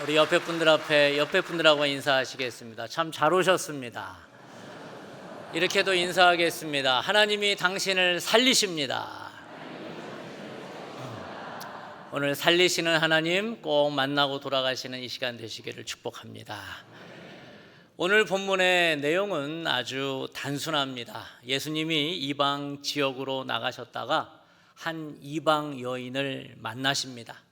우리 옆에 분들 앞에 옆에 분들하고 인사하시겠습니다. 참 잘 오셨습니다. 이렇게도 인사하겠습니다. 하나님이 당신을 살리십니다. 오늘 살리시는 하나님 꼭 만나고 돌아가시는 이 시간 되시기를 축복합니다. 오늘 본문의 내용은 아주 단순합니다. 예수님이 이방 지역으로 나가셨다가 한 이방 여인을 만나십니다.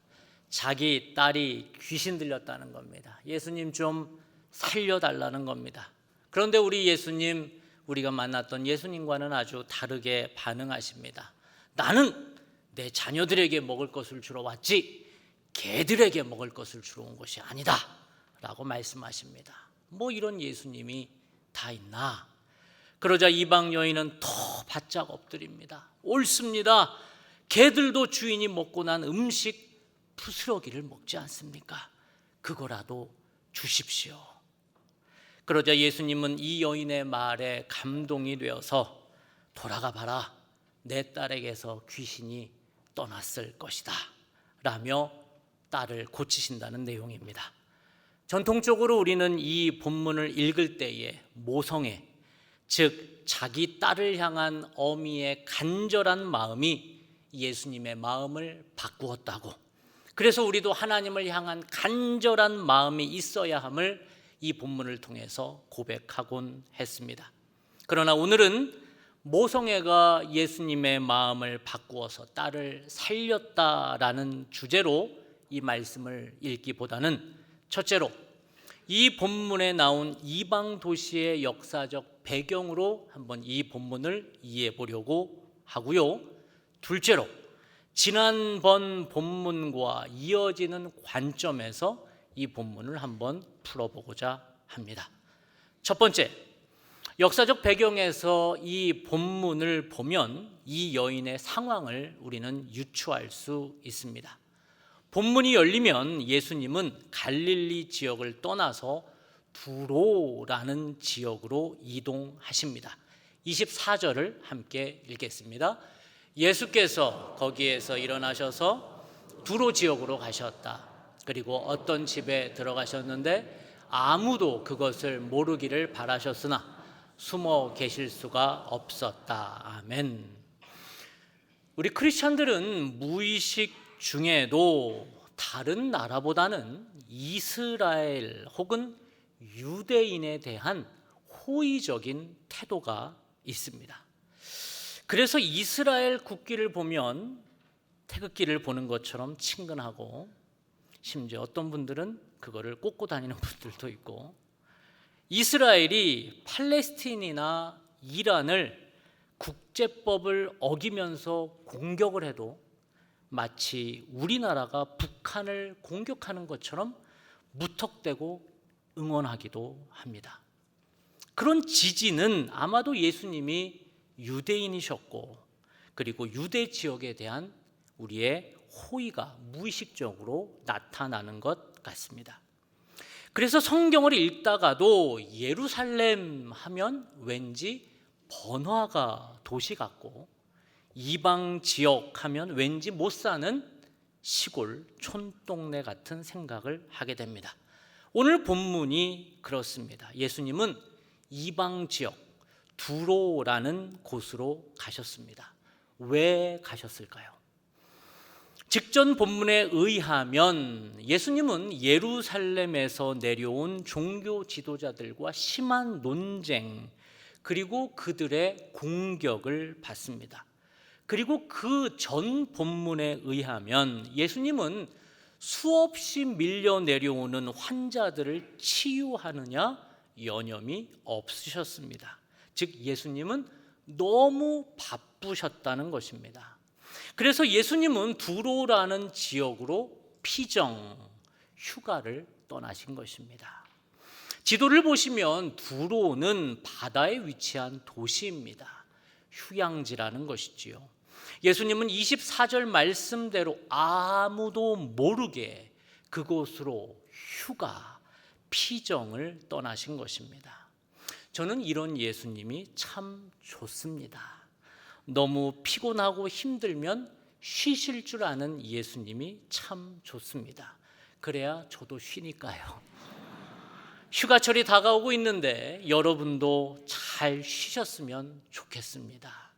자기 딸이 귀신 들렸다는 겁니다. 예수님 좀 살려달라는 겁니다. 그런데 우리 예수님, 우리가 만났던 예수님과는 아주 다르게 반응하십니다. 나는 내 자녀들에게 먹을 것을 주러 왔지 개들에게 먹을 것을 주러 온 것이 아니다 라고 말씀하십니다. 뭐 이런 예수님이 다 있나? 그러자 이방 여인은 더 바짝 엎드립니다. 옳습니다. 개들도 주인이 먹고 난 음식 부스러기를 먹지 않습니까? 그거라도 주십시오. 그러자 예수님은 이 여인의 말에 감동이 되어서 돌아가 봐라, 내 딸에게서 귀신이 떠났을 것이다 라며 딸을 고치신다는 내용입니다. 전통적으로 우리는 이 본문을 읽을 때에 모성애, 즉 자기 딸을 향한 어미의 간절한 마음이 예수님의 마음을 바꾸었다고, 그래서 우리도 하나님을 향한 간절한 마음이 있어야 함을 이 본문을 통해서 고백하곤 했습니다. 그러나 오늘은 모성애가 예수님의 마음을 바꾸어서 딸을 살렸다라는 주제로 이 말씀을 읽기보다는 첫째로 이 본문에 나온 이방 도시의 역사적 배경으로 한번 이 본문을 이해해 보려고 하고요. 둘째로 지난번 본문과 이어지는 관점에서 이 본문을 한번 풀어보고자 합니다. 첫 번째, 역사적 배경에서 이 본문을 보면 이 여인의 상황을 우리는 유추할 수 있습니다. 본문이 열리면 예수님은 갈릴리 지역을 떠나서 두로라는 지역으로 이동하십니다. 24절을 함께 읽겠습니다. 예수께서 거기에서 일어나셔서 두로 지역으로 가셨다. 그리고 어떤 집에 들어가셨는데 아무도 그것을 모르기를 바라셨으나 숨어 계실 수가 없었다. 아멘. 우리 크리스천들은 무의식 중에도 다른 나라보다는 이스라엘 혹은 유대인에 대한 호의적인 태도가 있습니다. 그래서 이스라엘 국기를 보면 태극기를 보는 것처럼 친근하고, 심지어 어떤 분들은 그거를 꽂고 다니는 분들도 있고, 이스라엘이 팔레스틴이나 이란을 국제법을 어기면서 공격을 해도 마치 우리나라가 북한을 공격하는 것처럼 무턱대고 응원하기도 합니다. 그런 지지는 아마도 예수님이 유대인이셨고, 그리고 유대 지역에 대한 우리의 호의가 무의식적으로 나타나는 것 같습니다. 그래서 성경을 읽다가도 예루살렘 하면 왠지 번화가 도시 같고, 이방 지역 하면 왠지 못 사는 시골 촌동네 같은 생각을 하게 됩니다. 오늘 본문이 그렇습니다. 예수님은 이방 지역 두로라는 곳으로 가셨습니다. 왜 가셨을까요? 직전 본문에 의하면 예수님은 예루살렘에서 내려온 종교 지도자들과 심한 논쟁, 그리고 그들의 공격을 받습니다. 그리고 그 전 본문에 의하면 예수님은 수없이 밀려 내려오는 환자들을 치유하느냐 여념이 없으셨습니다. 즉 예수님은 너무 바쁘셨다는 것입니다. 그래서 예수님은 두로라는 지역으로 피정 휴가를 떠나신 것입니다. 지도를 보시면 두로는 바다에 위치한 도시입니다. 휴양지라는 것이지요. 예수님은 24절 말씀대로 아무도 모르게 그곳으로 휴가, 피정을 떠나신 것입니다. 저는 이런 예수님이 참 좋습니다. 너무 피곤하고 힘들면 쉬실 줄 아는 예수님이 참 좋습니다. 그래야 저도 쉬니까요. 휴가철이 다가오고 있는데 여러분도 잘 쉬셨으면 좋겠습니다.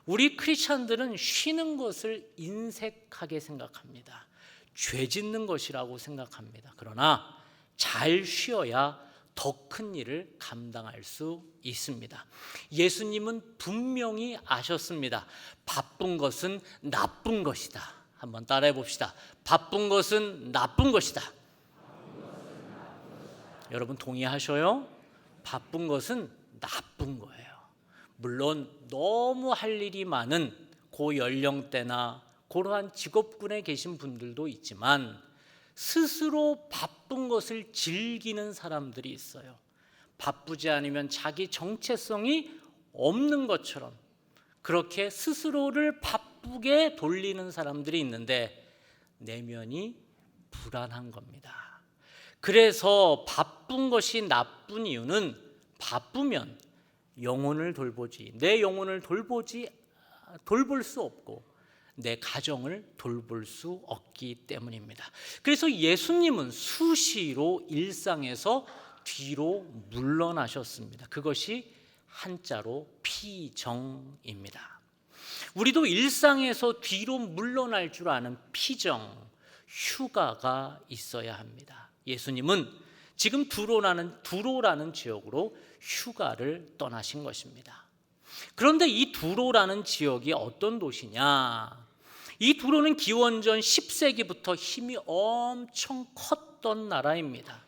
우리 크리스찬들은 쉬는 것을 인색하게 생각합니다. 죄 짓는 것이라고 생각합니다. 그러나 잘 쉬어야 더 큰 일을 감당할 수 있습니다. 예수님은 분명히 아셨습니다. 바쁜 것은 나쁜 것이다. 한번 따라해 봅시다. 바쁜 것은 나쁜 것이다. 여러분 동의하셔요? 바쁜 것은 나쁜 거예요. 물론 너무 할 일이 많은 고 연령대나 그러한 직업군에 계신 분들도 있지만 스스로 바쁜 것을 즐기는 사람들이 있어요. 바쁘지 않으면 자기 정체성이 없는 것처럼 그렇게 스스로를 바쁘게 돌리는 사람들이 있는데 내면이 불안한 겁니다. 그래서 바쁜 것이 나쁜 이유는 바쁘면 영혼을 돌보지, 내 영혼을 돌볼 수 없고 내 가정을 돌볼 수 없기 때문입니다. 그래서 예수님은 수시로 일상에서 뒤로 물러나셨습니다. 그것이 한자로 피정입니다. 우리도 일상에서 뒤로 물러날 줄 아는 피정, 휴가가 있어야 합니다. 예수님은 지금 두로라는 지역으로 휴가를 떠나신 것입니다. 그런데 이 두로라는 지역이 어떤 도시냐? 이 두로는 기원전 10세기부터 힘이 엄청 컸던 나라입니다.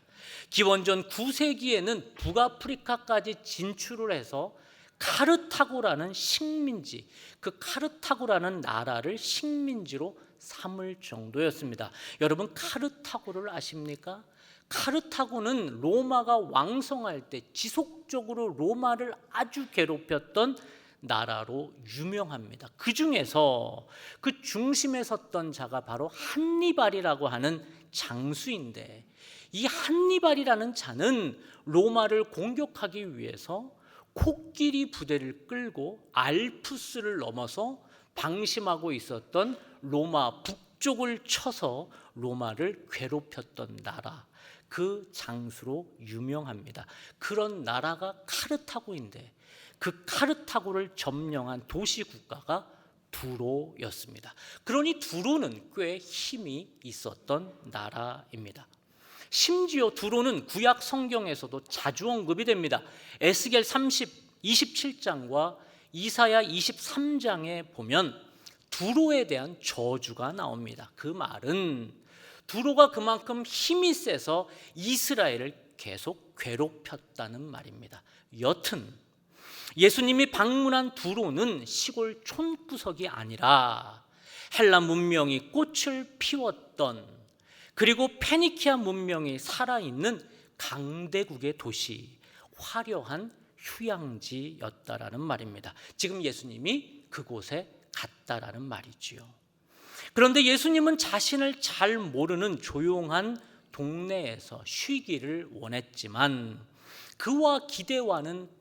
기원전 9세기에는 북아프리카까지 진출을 해서 카르타고라는 식민지, 그 카르타고라는 나라를 식민지로 삼을 정도였습니다. 여러분 카르타고를 아십니까? 카르타고는 로마가 왕성할 때 지속적으로 로마를 아주 괴롭혔던 나라로 유명합니다. 그 중에서 그 중심에 섰던 자가 바로 한니발이라고 하는 장수인데, 이 한니발이라는 자는 로마를 공격하기 위해서 코끼리 부대를 끌고 알프스를 넘어서 방심하고 있었던 로마 북쪽을 쳐서 로마를 괴롭혔던 나라, 그 장수로 유명합니다. 그런 나라가 카르타고인데 그 카르타고를 점령한 도시 국가가 두로였습니다. 그러니 두로는 꽤 힘이 있었던 나라입니다. 심지어 두로는 구약 성경에서도 자주 언급이 됩니다. 에스겔 27장과 이사야 23장에 보면 두로에 대한 저주가 나옵니다. 그 말은 두로가 그만큼 힘이 세서 이스라엘을 계속 괴롭혔다는 말입니다. 여튼 예수님이 방문한 두로는 시골 촌구석이 아니라 헬라 문명이 꽃을 피웠던, 그리고 페니키아 문명이 살아있는 강대국의 도시, 화려한 휴양지였다라는 말입니다. 지금 예수님이 그곳에 갔다라는 말이지요. 그런데 예수님은 자신을 잘 모르는 조용한 동네에서 쉬기를 원했지만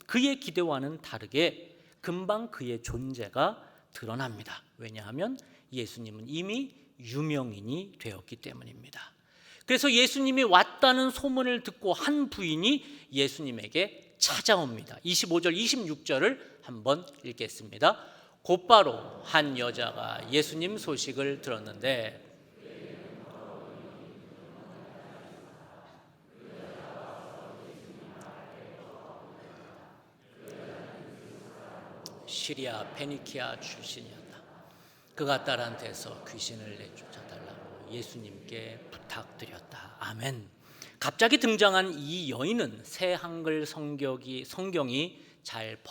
그의 기대와는 다르게 금방 그의 존재가 드러납니다. 왜냐하면 예수님은 이미 유명인이 되었기 때문입니다. 그래서 예수님이 왔다는 소문을 듣고 한 부인이 예수님에게 찾아옵니다. 25절 26절을 한번 읽겠습니다. 곧바로 한 여자가 예수님 소식을 들었는데 시리아 페니키아 출신이었다. 그가 딸한테서 귀신을 내쫓아달라고 예수님께 부탁드렸다. 아멘. 갑자기 등장한 이 여인은 새 한글 성경이 잘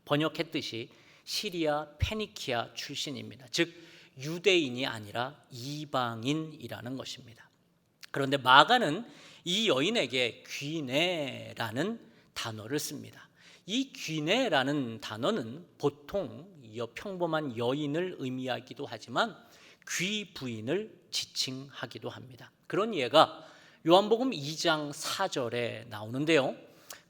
번역했듯이 시리아 페니키아 출신입니다. 즉 유대인이 아니라 이방인이라는 것입니다. 그런데 마가는 이 여인에게 귀네라는 단어를 씁니다. 이 귀네라는 단어는 보통 평범한 여인을 의미하기도 하지만 귀부인을 지칭하기도 합니다. 그런 예가 요한복음 2장 4절에 나오는데요.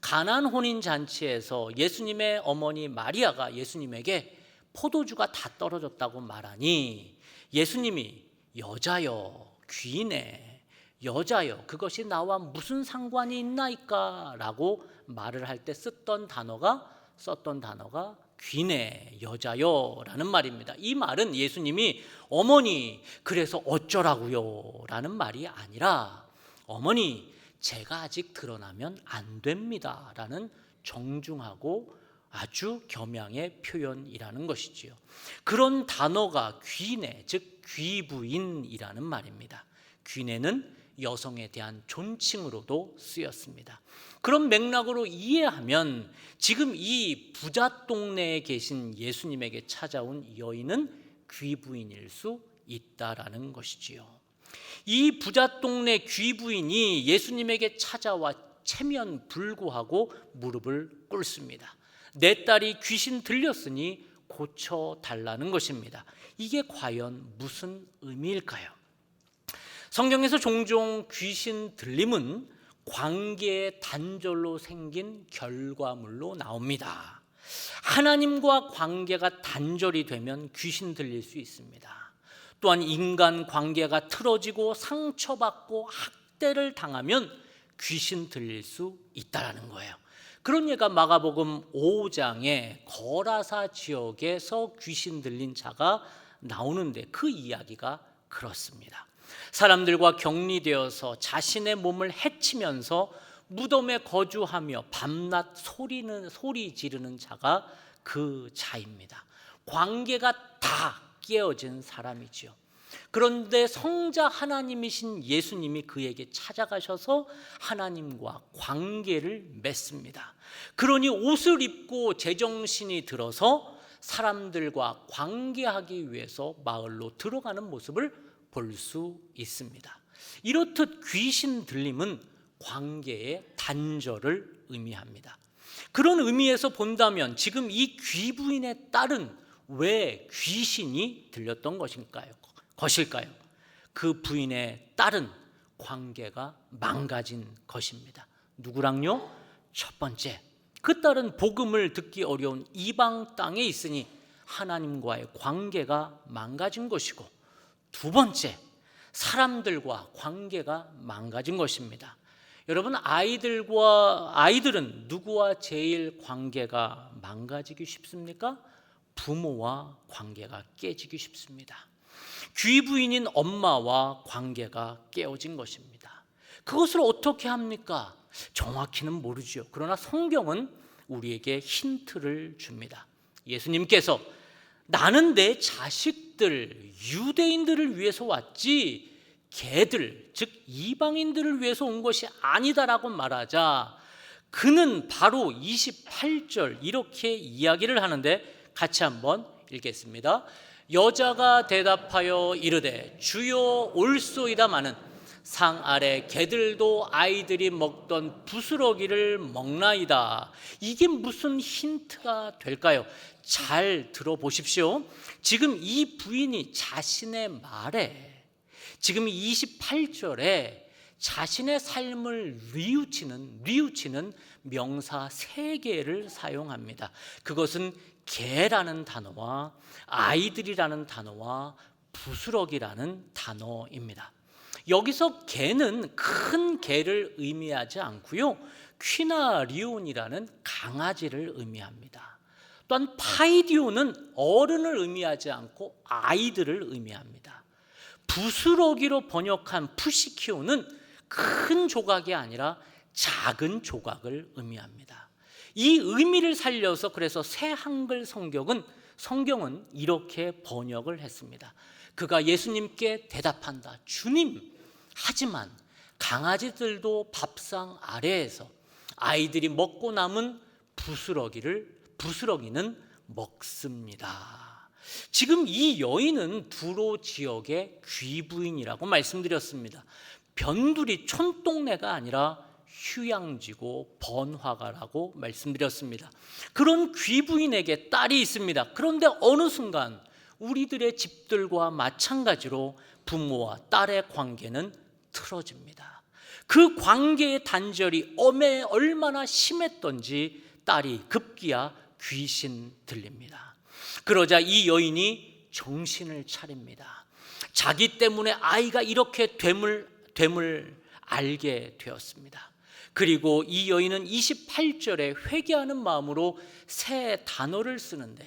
가나안 혼인 잔치에서 예수님의 어머니 마리아가 예수님에게 포도주가 다 떨어졌다고 말하니 예수님이 여자여 귀네, 여자여 그것이 나와 무슨 상관이 있나이까 라고 말을 할 때 썼던 단어가 귀내 여자여 라는 말입니다. 이 말은 예수님이 어머니 그래서 어쩌라고요 라는 말이 아니라 어머니 제가 아직 드러나면 안 됩니다 라는 정중하고 아주 겸양의 표현이라는 것이지요. 그런 단어가 귀내, 즉 귀부인이라는 말입니다. 귀내는 여성에 대한 존칭으로도 쓰였습니다. 그런 맥락으로 이해하면 지금 이 부자 동네에 계신 예수님에게 찾아온 여인은 귀부인일 수 있다라는 것이지요. 이 부자 동네 귀부인이 예수님에게 찾아와 체면 불구하고 무릎을 꿇습니다. 내 딸이 귀신 들렸으니 고쳐달라는 것입니다. 이게 과연 무슨 의미일까요? 성경에서 종종 귀신 들림은 관계의 단절로 생긴 결과물로 나옵니다. 하나님과 관계가 단절이 되면 귀신 들릴 수 있습니다. 또한 인간 관계가 틀어지고 상처받고 학대를 당하면 귀신 들릴 수 있다는 거예요. 그런 예가 마가복음 5장에 거라사 지역에서 귀신 들린 자가 나오는데 그 이야기가 그렇습니다. 사람들과 격리되어서 자신의 몸을 해치면서 무덤에 거주하며 밤낮 소리 지르는 자가 그 자입니다. 관계가 다 깨어진 사람이지요. 그런데 성자 하나님이신 예수님이 그에게 찾아가셔서 하나님과 관계를 맺습니다. 그러니 옷을 입고 제정신이 들어서 사람들과 관계하기 위해서 마을로 들어가는 모습을 볼 수 있습니다. 이렇듯 귀신 들림은 관계의 단절을 의미합니다. 그런 의미에서 본다면 지금 이 귀부인의 딸은 왜 귀신이 들렸던 것일까요? 그 부인의 딸은 관계가 망가진 것입니다. 누구랑요? 첫 번째, 그 딸은 복음을 듣기 어려운 이방 땅에 있으니 하나님과의 관계가 망가진 것이고, 두 번째, 사람들과 관계가 망가진 것입니다. 여러분, 아이들은 누구와 제일 관계가 망가지기 쉽습니까? 부모와 관계가 깨지기 쉽습니다. 귀부인인 엄마와 관계가 깨어진 것입니다. 그것을 어떻게 합니까? 정확히는 모르죠. 그러나 성경은 우리에게 힌트를 줍니다. 예수님께서 나는 내 자식들, 유대인들을 위해서 왔지 개들, 즉 이방인들을 위해서 온 것이 아니다라고 말하자 그는 바로 28절 이렇게 이야기를 하는데 같이 한번 읽겠습니다. 여자가 대답하여 이르되 주여 올소이다마는 상 아래 개들도 아이들이 먹던 부스러기를 먹나이다. 이게 무슨 힌트가 될까요? 잘 들어보십시오. 지금 이 부인이 자신의 말에 지금 28절에 자신의 삶을 뉘우치는 명사 3개를 사용합니다. 그것은 개라는 단어와 아이들이라는 단어와 부스러기라는 단어입니다. 여기서 개는 큰 개를 의미하지 않고요, 퀴나리온이라는 강아지를 의미합니다. 또한 파이디오는 어른을 의미하지 않고 아이들을 의미합니다. 부스러기로 번역한 푸시키오는 큰 조각이 아니라 작은 조각을 의미합니다. 이 의미를 살려서 그래서 새 한글 성경은 이렇게 번역을 했습니다. 그가 예수님께 대답한다. 주님, 하지만 강아지들도 밥상 아래에서 아이들이 먹고 남은 부스러기는 먹습니다. 지금 이 여인은 두로 지역의 귀부인이라고 말씀드렸습니다. 변두리 촌동네가 아니라 휴양지고 번화가라고 말씀드렸습니다. 그런 귀부인에게 딸이 있습니다. 그런데 어느 순간 우리들의 집들과 마찬가지로 부모와 딸의 관계는 틀어집니다. 그 관계의 단절이 얼마나 심했던지 딸이 급기야 귀신 들립니다. 그러자 이 여인이 정신을 차립니다. 자기 때문에 아이가 이렇게 됨을 됨을 알게 되었습니다. 그리고 이 여인은 28절에 회개하는 마음으로 새 단어를 쓰는데,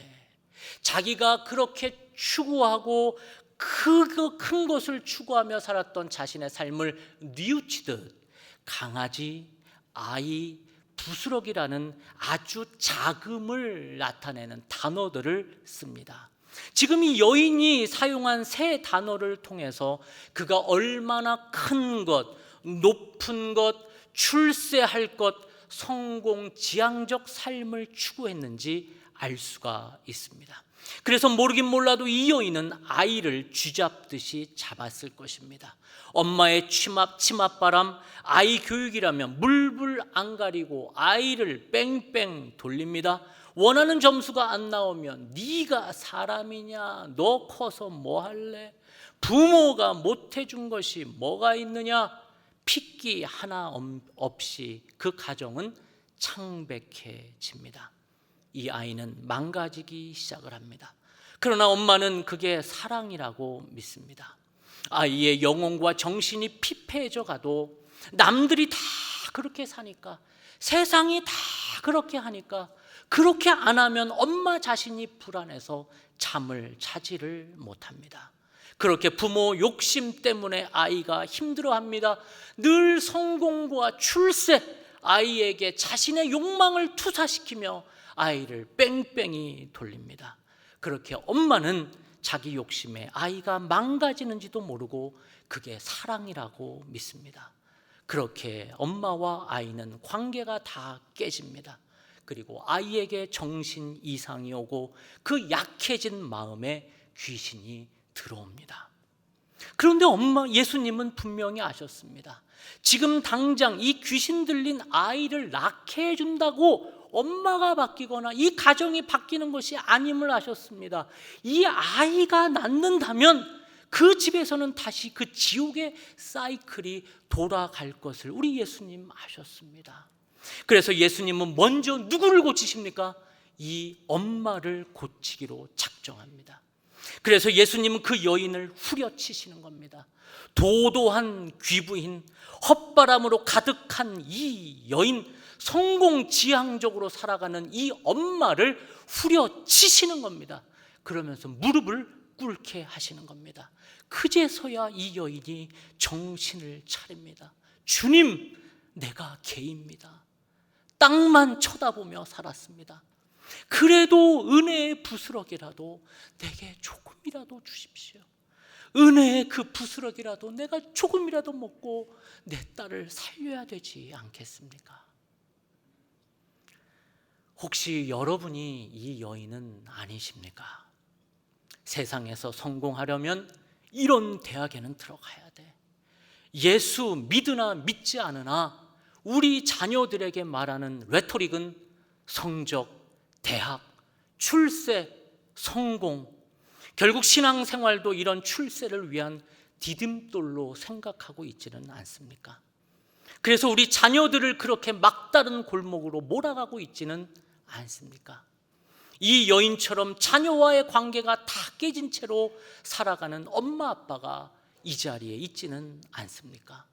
자기가 그렇게 추구하고 큰 것을 추구하며 살았던 자신의 삶을 뉘우치듯 강아지, 아이, 부스럭이라는 아주 작음을 나타내는 단어들을 씁니다. 지금 이 여인이 사용한 세 단어를 통해서 그가 얼마나 큰 것, 높은 것, 출세할 것, 성공지향적 삶을 추구했는지 알 수가 있습니다. 그래서 모르긴 몰라도 이 여인은 아이를 쥐잡듯이 잡았을 것입니다. 엄마의 치맛바람, 아이 교육이라면 물불 안 가리고 아이를 뺑뺑 돌립니다. 원하는 점수가 안 나오면 네가 사람이냐, 너 커서 뭐 할래, 부모가 못해준 것이 뭐가 있느냐, 핏기 하나 없이 그 가정은 창백해집니다. 이 아이는 망가지기 시작을 합니다. 그러나 엄마는 그게 사랑이라고 믿습니다. 아이의 영혼과 정신이 피폐해져 가도 남들이 다 그렇게 사니까, 세상이 다 그렇게 하니까, 그렇게 안 하면 엄마 자신이 불안해서 잠을 자지를 못합니다. 그렇게 부모 욕심 때문에 아이가 힘들어합니다. 늘 성공과 출세, 아이에게 자신의 욕망을 투사시키며 아이를 뺑뺑이 돌립니다. 그렇게 엄마는 자기 욕심에 아이가 망가지는지도 모르고 그게 사랑이라고 믿습니다. 그렇게 엄마와 아이는 관계가 다 깨집니다. 그리고 아이에게 정신 이상이 오고 그 약해진 마음에 귀신이 들어옵니다. 그런데 예수님은 분명히 아셨습니다. 지금 당장 이 귀신 들린 아이를 낳게 해준다고 엄마가 바뀌거나 이 가정이 바뀌는 것이 아님을 아셨습니다. 이 아이가 낳는다면 그 집에서는 다시 그 지옥의 사이클이 돌아갈 것을 우리 예수님 아셨습니다. 그래서 예수님은 먼저 누구를 고치십니까? 이 엄마를 고치기로 작정합니다. 그래서 예수님은 그 여인을 후려치시는 겁니다. 도도한 귀부인, 헛바람으로 가득한 이 여인, 성공지향적으로 살아가는 이 엄마를 후려치시는 겁니다. 그러면서 무릎을 꿇게 하시는 겁니다. 그제서야 이 여인이 정신을 차립니다. 주님, 내가 개입니다. 땅만 쳐다보며 살았습니다. 그래도 은혜의 부스럭이라도 내게 조금이라도 주십시오. 은혜의 그 부스럭이라도 내가 조금이라도 먹고 내 딸을 살려야 되지 않겠습니까? 혹시 여러분이 이 여인은 아니십니까? 세상에서 성공하려면 이런 대학에는 들어가야 돼. 예수 믿으나 믿지 않으나 우리 자녀들에게 말하는 레토릭은 성적, 대학, 출세, 성공. 결국 신앙생활도 이런 출세를 위한 디딤돌로 생각하고 있지는 않습니까? 그래서 우리 자녀들을 그렇게 막다른 골목으로 몰아가고 있지는 않습니까? 이 여인처럼 자녀와의 관계가 다 깨진 채로 살아가는 엄마 아빠가 이 자리에 있지는 않습니까?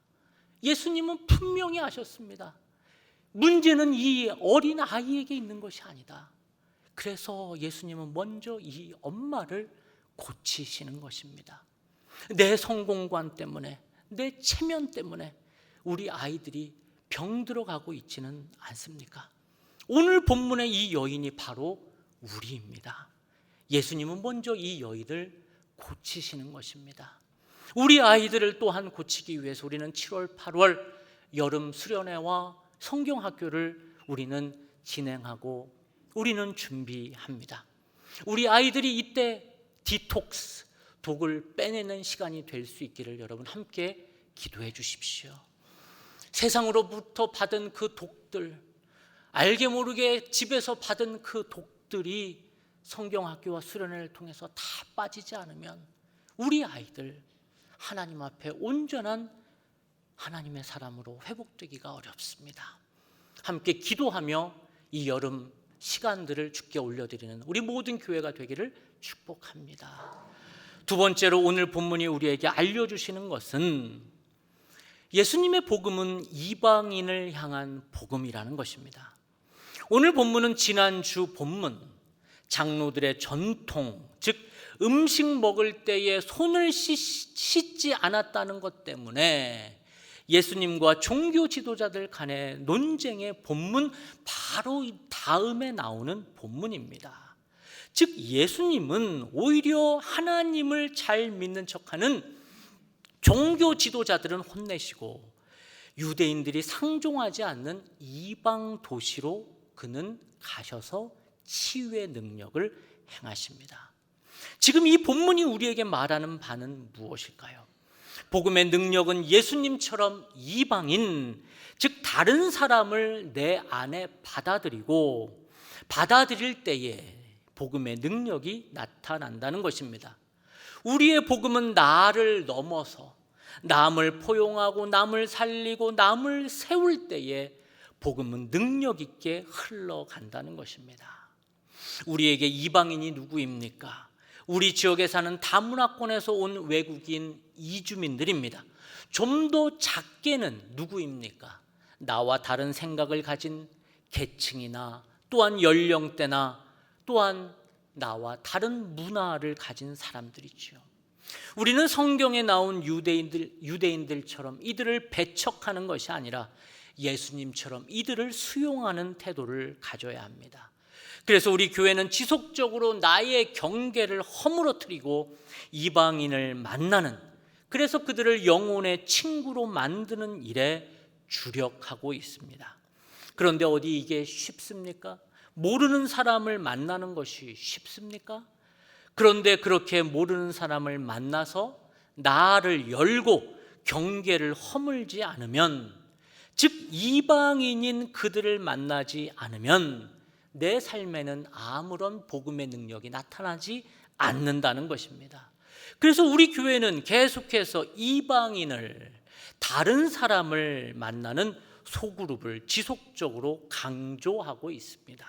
예수님은 분명히 아셨습니다. 문제는 이 어린 아이에게 있는 것이 아니다. 그래서 예수님은 먼저 이 엄마를 고치시는 것입니다. 내 성공관 때문에, 내 체면 때문에 우리 아이들이 병들어가고 있지는 않습니까? 오늘 본문의 이 여인이 바로 우리입니다. 예수님은 먼저 이 여인을 고치시는 것입니다. 우리 아이들을 또한 고치기 위해서 우리는 7월, 8월 여름 수련회와 성경학교를 우리는 진행하고 우리는 준비합니다. 우리 아이들이 이때 디톡스, 독을 빼내는 시간이 될 수 있기를 여러분 함께 기도해 주십시오. 세상으로부터 받은 그 독들, 알게 모르게 집에서 받은 그 독들이 성경학교와 수련회를 통해서 다 빠지지 않으면 우리 아이들 하나님 앞에 온전한 하나님의 사람으로 회복되기가 어렵습니다. 함께 기도하며 이 여름 시간들을 주께 올려드리는 우리 모든 교회가 되기를 축복합니다. 두 번째로 오늘 본문이 우리에게 알려주시는 것은 예수님의 복음은 이방인을 향한 복음이라는 것입니다. 오늘 본문은 지난주 본문, 장로들의 전통, 즉 음식 먹을 때에 손을 씻지 않았다는 것 때문에 예수님과 종교 지도자들 간의 논쟁의 본문 바로 다음에 나오는 본문입니다. 즉 예수님은 오히려 하나님을 잘 믿는 척하는 종교 지도자들은 혼내시고 유대인들이 상종하지 않는 이방 도시로 그는 가셔서 치유의 능력을 행하십니다. 지금 이 본문이 우리에게 말하는 바는 무엇일까요? 복음의 능력은 예수님처럼 이방인, 즉 다른 사람을 내 안에 받아들일 때에 복음의 능력이 나타난다는 것입니다. 우리의 복음은 나를 넘어서 남을 포용하고 남을 살리고 남을 세울 때에 복음은 능력 있게 흘러간다는 것입니다. 우리에게 이방인이 누구입니까? 우리 지역에 사는 다문화권에서 온 외국인 이주민들입니다. 좀 더 작게는 누구입니까? 나와 다른 생각을 가진 계층이나 또한 연령대나 또한 나와 다른 문화를 가진 사람들이죠. 우리는 성경에 나온 유대인들처럼 이들을 배척하는 것이 아니라 예수님처럼 이들을 수용하는 태도를 가져야 합니다. 그래서 우리 교회는 지속적으로 나의 경계를 허물어뜨리고 이방인을 만나는, 그래서 그들을 영혼의 친구로 만드는 일에 주력하고 있습니다. 그런데 어디 이게 쉽습니까? 모르는 사람을 만나는 것이 쉽습니까? 그런데 그렇게 모르는 사람을 만나서 나를 열고 경계를 허물지 않으면, 즉 이방인인 그들을 만나지 않으면 내 삶에는 아무런 복음의 능력이 나타나지 않는다는 것입니다. 그래서 우리 교회는 계속해서 이방인을, 다른 사람을 만나는 소그룹을 지속적으로 강조하고 있습니다.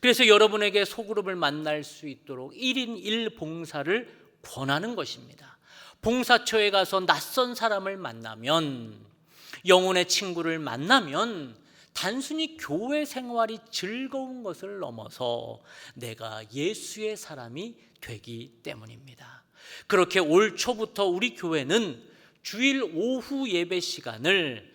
그래서 여러분에게 소그룹을 만날 수 있도록 1인 1봉사를 권하는 것입니다. 봉사처에 가서 낯선 사람을 만나면, 영혼의 친구를 만나면 단순히 교회 생활이 즐거운 것을 넘어서 내가 예수의 사람이 되기 때문입니다. 그렇게 올 초부터 우리 교회는 주일 오후 예배 시간을,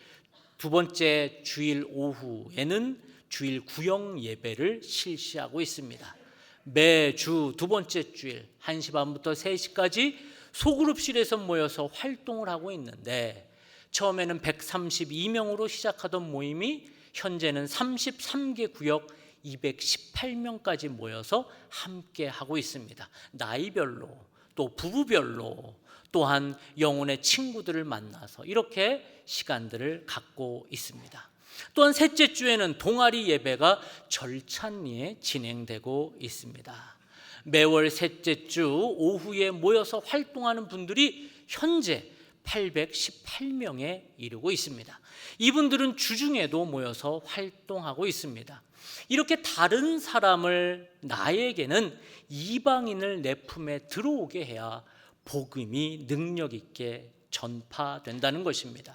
두 번째 주일 오후에는 주일 구역 예배를 실시하고 있습니다. 매주 두 번째 주일 1시 반부터 3시까지 소그룹실에서 모여서 활동을 하고 있는데, 처음에는 132명으로 시작하던 모임이 현재는 33개 구역 218명까지 모여서 함께 하고 있습니다. 나이별로, 또 부부별로, 또한 영혼의 친구들을 만나서 이렇게 시간들을 갖고 있습니다. 또한 셋째 주에는 동아리 예배가 절찬리에 진행되고 있습니다. 매월 셋째 주 오후에 모여서 활동하는 분들이 현재 818명에 이르고 있습니다. 이분들은 주중에도 모여서 활동하고 있습니다. 이렇게 다른 사람을, 나에게는 이방인을 내 품에 들어오게 해야 복음이 능력 있게 전파된다는 것입니다.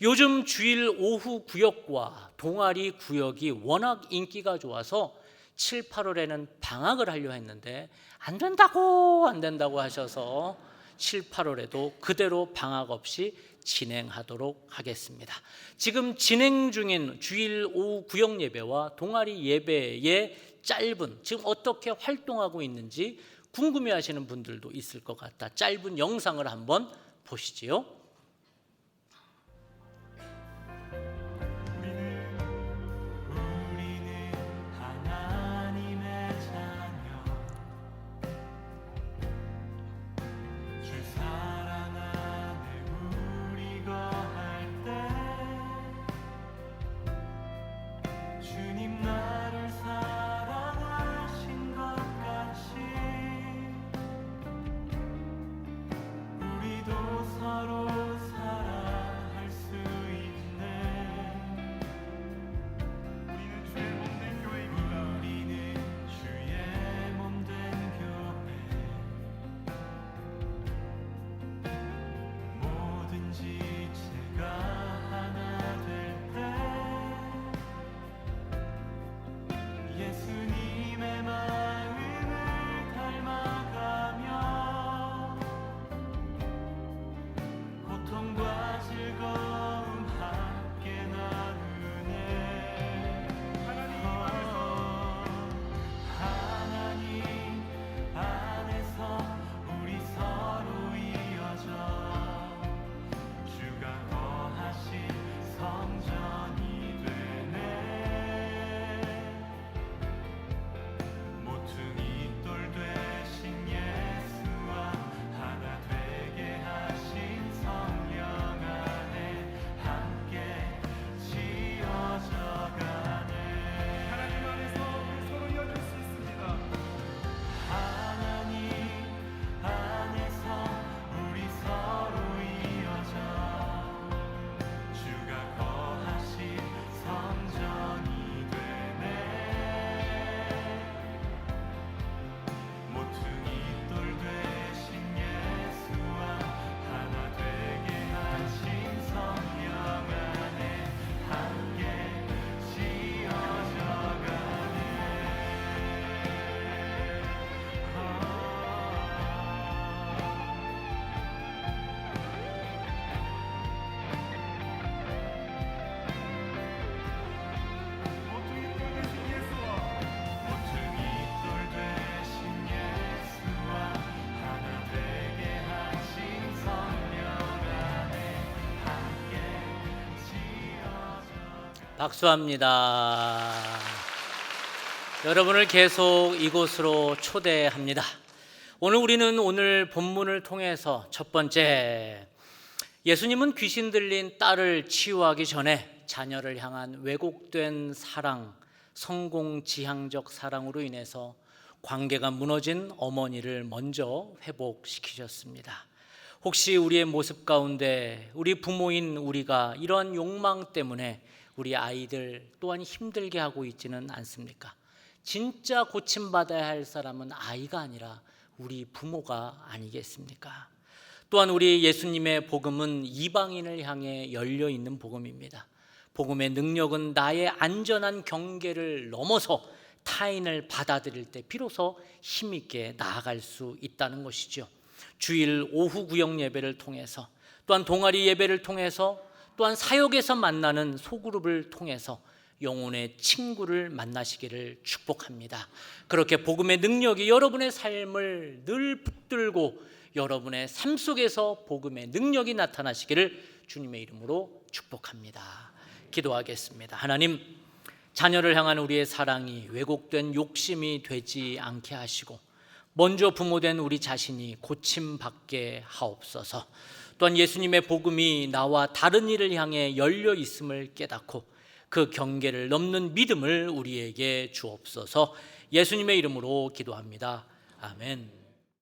요즘 주일 오후 구역과 동아리 구역이 워낙 인기가 좋아서 7, 8월에는 방학을 하려 했는데 안 된다고 하셔서 7, 8월에도 그대로 방학 없이 진행하도록 하겠습니다. 지금 진행 중인 주일 오후 구역 예배와 동아리 예배의 짧은, 지금 어떻게 활동하고 있는지 궁금해하시는 분들도 있을 것 같아 짧은 영상을 한번 보시지요. 서로 박수합니다. 여러분을 계속 이곳으로 초대합니다. 오늘 본문을 통해서 첫 번째, 예수님은 귀신 들린 딸을 치유하기 전에 자녀를 향한 왜곡된 사랑, 성공지향적 사랑으로 인해서 관계가 무너진 어머니를 먼저 회복시키셨습니다. 혹시 우리의 모습 가운데 우리 부모인 우리가 이러한 욕망 때문에 우리 아이들 또한 힘들게 하고 있지는 않습니까? 진짜 고침받아야 할 사람은 아이가 아니라 우리 부모가 아니겠습니까? 또한 우리 예수님의 복음은 이방인을 향해 열려 있는 복음입니다. 복음의 능력은 나의 안전한 경계를 넘어서 타인을 받아들일 때 비로소 힘있게 나아갈 수 있다는 것이죠. 주일 오후 구역 예배를 통해서, 또한 동아리 예배를 통해서, 또한 사역에서 만나는 소그룹을 통해서 영혼의 친구를 만나시기를 축복합니다. 그렇게 복음의 능력이 여러분의 삶을 늘 붙들고 여러분의 삶 속에서 복음의 능력이 나타나시기를 주님의 이름으로 축복합니다. 기도하겠습니다. 하나님, 자녀를 향한 우리의 사랑이 왜곡된 욕심이 되지 않게 하시고 먼저 부모된 우리 자신이 고침받게 하옵소서. 또한 예수님의 복음이 나와 다른 이를 향해 열려 있음을 깨닫고 그 경계를 넘는 믿음을 우리에게 주옵소서. 예수님의 이름으로 기도합니다. 아멘.